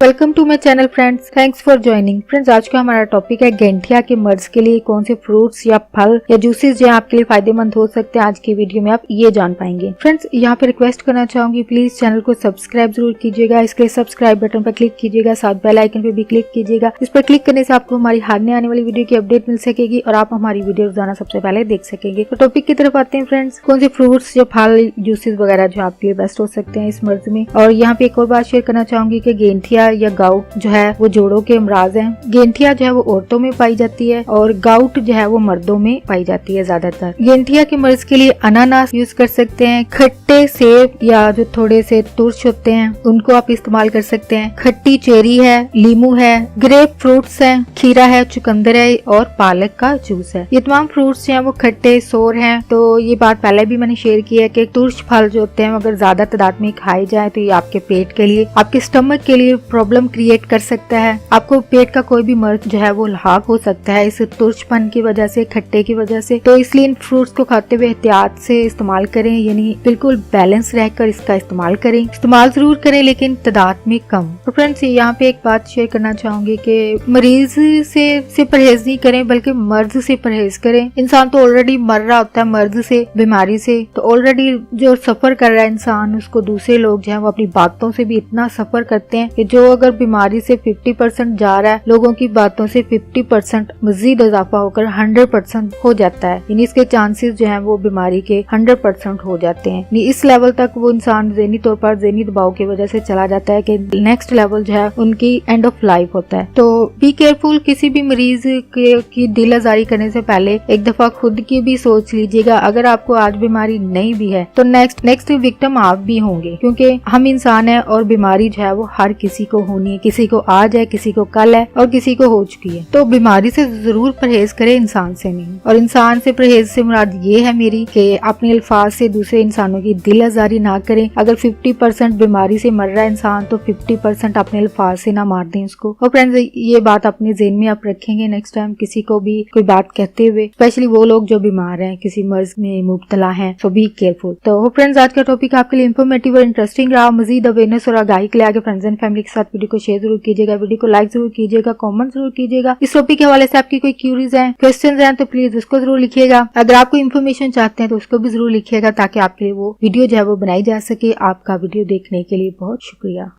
Welcome to my channel friends, thanks for joining. Friends, आज का हमारा टॉपिक है गैंठिया के मर्ज के लिए कौन से फ्रूट्स या फल या जूसेस जो आपके लिए फायदेमंद हो सकते हैं। आज की वीडियो में आप ये जान पाएंगे। फ्रेंड्स, यहाँ पे रिक्वेस्ट करना चाहूंगी, प्लीज चैनल को सब्सक्राइब जरूर कीजिएगा। इसके लिए सब्सक्राइब बटन पर क्लिक कीजिएगा, साथ बेल आइकन पे भी क्लिक कीजिएगा। इस पर क्लिक करने से आपको हमारी हारने आने वाली वीडियो की अपडेट मिल सकेगी और आप हमारी वीडियो रोजाना सबसे पहले देख सकेंगे। तो टॉपिक की तरफ आते हैं फ्रेंड्स, कौन से फ्रूट्स या फल जूसेस वगैरह जो आपके लिए बेस्ट हो सकते हैं इस मर्ज में। और यहाँ पे एक और बात शेयर करना चाहूंगी कि गैंठिया या गाउट जो है वो जोड़ों के अमराज हैं। गैंठिया जो है वो औरतों में पाई जाती है और गाउट जो है वो मर्दों में पाई जाती है ज्यादातर। गैंठिया के मर्ज के लिए अनानास यूज कर सकते हैं। खट्टे सेब या जो थोड़े से तुर्श होते हैं उनको आप इस्तेमाल कर सकते हैं। खट्टी चेरी है, लीमू है, ग्रेप फ्रूट्स है, खीरा है, चुकंदर है और पालक का जूस है। ये तमाम फ्रूट्स जो है वो खट्टे सोर हैं। तो ये बात पहले भी मैंने शेयर की है कि तुर्श फल जो होते हैं अगर ज्यादा तादाद में खाए जाए तो ये आपके पेट के लिए, आपके स्टमक के लिए प्रॉब्लम क्रिएट कर सकता है। आपको पेट का कोई भी मर्ज जो है वो लाक हो सकता है इस तुर्शपन की वजह से, खट्टे की वजह से। तो इसलिए इन फ्रूट्स को खाते हुए एहतियात से इस्तेमाल करें, यानी बिल्कुल बैलेंस रहकर इसका इस्तेमाल करें। इस्तेमाल जरूर करें लेकिन तादाद में कम। तो फ्रेंड्स, यहाँ पे एक बात शेयर करना चाहूंगी कि मरीज से परहेज नहीं करें बल्कि मर्ज से परहेज करें। इंसान तो ऑलरेडी मर रहा होता है मर्ज से, बीमारी से। तो ऑलरेडी जो सफर कर रहा है इंसान, उसको दूसरे लोग जो है वो अपनी बातों से भी इतना सफर करते हैं कि जो अगर बीमारी से 50% जा रहा है, लोगों की बातों से 50% मजीद इजाफा होकर 100% हो जाता है। यानी इसके चांसेस जो है वो बीमारी के 100% हो जाते हैं। इस लेवल तक वो इंसान ज़हनी तौर पर ज़हनी दबाव की वजह से चला जाता है कि नेक्स्ट लेवल जो है उनकी एंड ऑफ लाइफ होता है। तो बी केयरफुल। किसी भी मरीज की दिल आजारी करने से पहले एक दफा खुद की भी सोच लीजिएगा। अगर आपको आज बीमारी नहीं भी है तो नेक्स्ट विक्टिम आप भी होंगे, क्योंकि हम इंसान है और बीमारी जो है वो हर किसी को होनी है। किसी को आज है, किसी को कल है और किसी को हो चुकी है। तो बीमारी से जरूर परहेज करें, इंसान से नहीं। और इंसान से परहेज से मुराद ये है मेरी कि अपने अल्फाज से दूसरे इंसानों की दिल आजारी ना करें। अगर 50% बीमारी से मर रहा है इंसान तो 50% अपने अल्फाज से ना मार दें उसको। और फ्रेंड्स, ये बात अपने ज़हन में आप रखेंगे नेक्स्ट टाइम किसी को भी कोई बात कहते हुए, स्पेशली वो लोग जो बीमार हैं, किसी मर्ज में मुब्तला हैं। सो बी केयरफुल। तो फ्रेंड्स, आज का टॉपिक आपके लिए इन्फॉर्मेटिव और इंटरेस्टिंग रहा। मजीद अवेयरनेस और आगाही के लिए आगे फ्रेंड्स एंड फैमिली के साथ वीडियो को शेयर जरूर कीजिएगा, वीडियो को लाइक जरूर कीजिएगा, कमेंट जरूर कीजिएगा। इस टॉपिक के हवाले से आपकी कोई क्यूरीज हैं, क्वेश्चंस हैं तो प्लीज उसको जरूर लिखिएगा। अगर आप कोई इन्फॉर्मेशन चाहते हैं तो उसको भी जरूर लिखिएगा ताकि आपके लिए वो वीडियो जो है वो बनाई जा सके। आपका वीडियो देखने के लिए बहुत शुक्रिया।